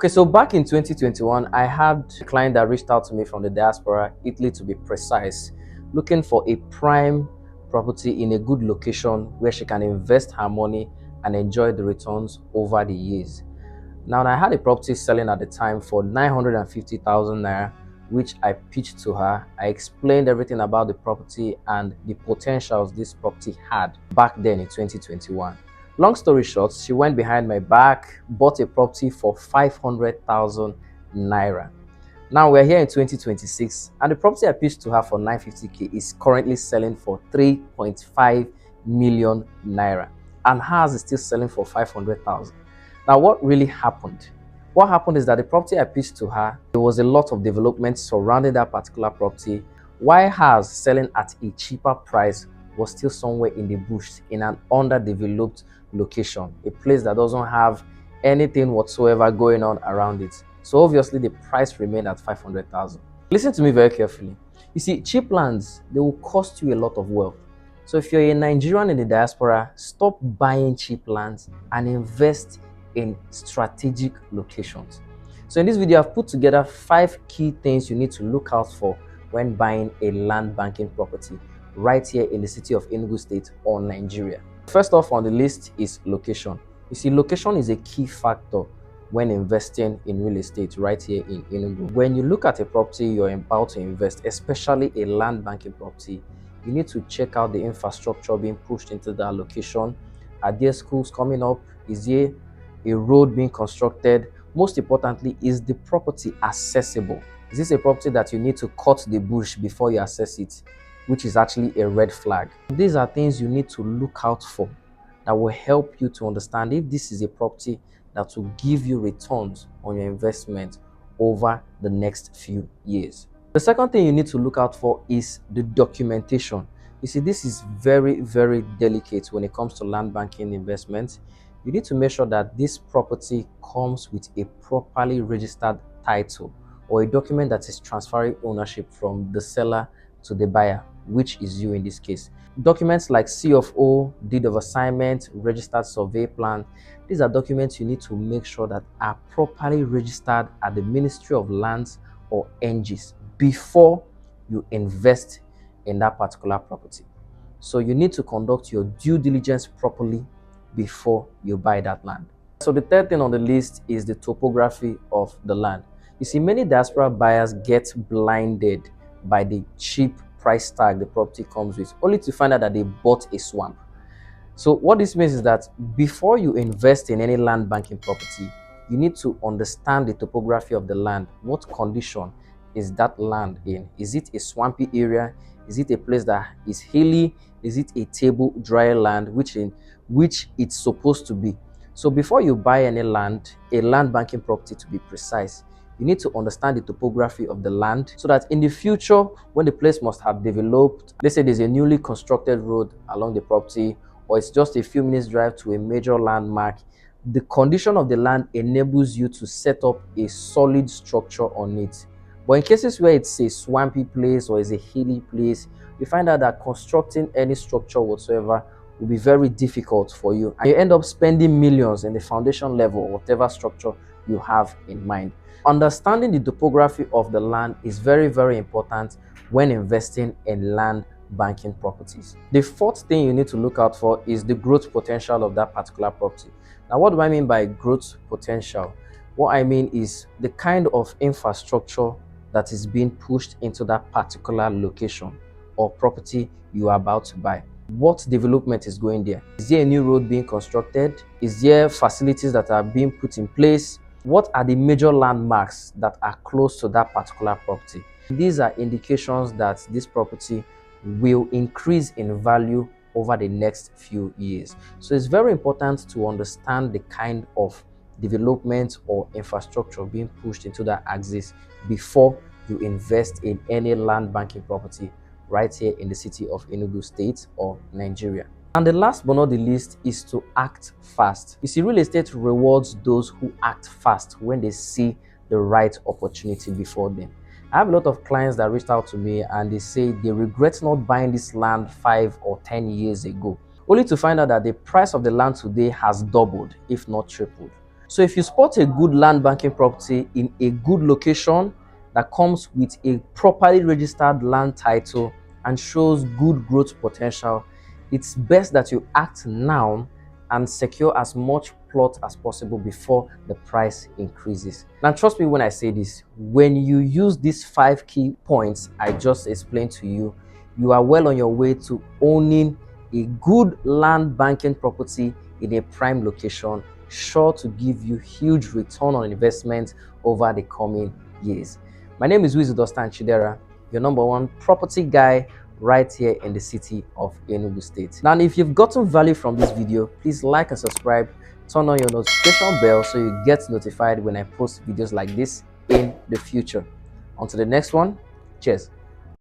Okay, so back in 2021, I had a client that reached out to me from the diaspora, Italy to be precise, looking for a prime property in a good location where she can invest her money and enjoy the returns over the years. Now, I had a property selling at the time for 950,000 naira, which I pitched to her. I explained everything about the property and the potentials this property had back then in 2021. Long story short, she went behind my back, bought a property for 500,000 naira. Now we're here in 2026, and the property I pitched to her for 950k is currently selling for 3.5 million naira, and hers is still selling for 500,000. Now, what really happened? What happened is that the property I pitched to her, there was a lot of development surrounding that particular property, while hers selling at a cheaper price was still somewhere in the bush in an underdeveloped location, a place that doesn't have anything whatsoever going on around it. So obviously the price remained at 500,000. Listen to me very carefully. You see, cheap lands, they will cost you a lot of wealth. So if you're a Nigerian in the diaspora, stop buying cheap lands and invest in strategic locations. So in this video, I've put together 5 key things you need to look out for when buying a land banking property right here in the city of Enugu State or Nigeria. First off on the list is location. You see, location is a key factor when investing in real estate right here in Enugu. When you look at a property you're about to invest, especially a land banking property, you need to check out the infrastructure being pushed into that location. Are there schools coming up? Is there a road being constructed? Most importantly, is the property accessible? Is this a property that you need to cut the bush before you access it, which is actually a red flag? These are things you need to look out for that will help you to understand if this is a property that will give you returns on your investment over the next few years. The second thing you need to look out for is the documentation. You see, this is very, very delicate when it comes to land banking investments. You need to make sure that this property comes with a properly registered title or a document that is transferring ownership from the seller to the buyer, which is you in this case. Documents like C of O, deed of assignment, registered survey plan, these are documents you need to make sure that are properly registered at the Ministry of Lands or NGs before you invest in that particular property. So you need to conduct your due diligence properly before you buy that land. So the third thing on the list is the topography of the land. You see, many diaspora buyers get blinded by the cheap price tag the property comes with, only to find out that they bought a swamp. So what this means is that before you invest in any land banking property, you need to understand the topography of the land. What condition is that land in? Is it a swampy area? Is it a place that is hilly? Is it a table dry land, which it's supposed to be? So before you buy any land, a land banking property to be precise, you need to understand the topography of the land so that in the future, when the place must have developed, let's say there's a newly constructed road along the property, or it's just a few minutes drive to a major landmark, the condition of the land enables you to set up a solid structure on it. But in cases where it's a swampy place or is a hilly place, you find out that constructing any structure whatsoever will be very difficult for you, and you end up spending millions in the foundation level or whatever structure you have in mind. Understanding the topography of the land is very, very important when investing in land banking properties. The fourth thing you need to look out for is the growth potential of that particular property. Now, what do I mean by growth potential? What I mean is the kind of infrastructure that is being pushed into that particular location or property you are about to buy. What development is going there? Is there a new road being constructed? Is there facilities that are being put in place? What are the major landmarks that are close to that particular property? These are indications that this property will increase in value over the next few years. So it's very important to understand the kind of development or infrastructure being pushed into that axis before you invest in any land banking property right here in the city of Enugu State or Nigeria. And the last but not the least is to act fast. You see, real estate rewards those who act fast when they see the right opportunity before them. I have a lot of clients that reached out to me and they say they regret not buying this land 5 or 10 years ago, only to find out that the price of the land today has doubled, if not tripled. So if you spot a good land banking property in a good location that comes with a properly registered land title and shows good growth potential, it's best that you act now and secure as much plot as possible before the price increases. Now, trust me when I say this, when you use these 5 key points I just explained to you, you are well on your way to owning a good land banking property in a prime location, sure to give you huge return on investment over the coming years. My name is Wisdostan Chidera, your #1 property guy right here in the city of Enugu State. Now, if you've gotten value from this video, please like and subscribe, turn on your notification bell so you get notified when I post videos like this in the future. Until the next one, cheers.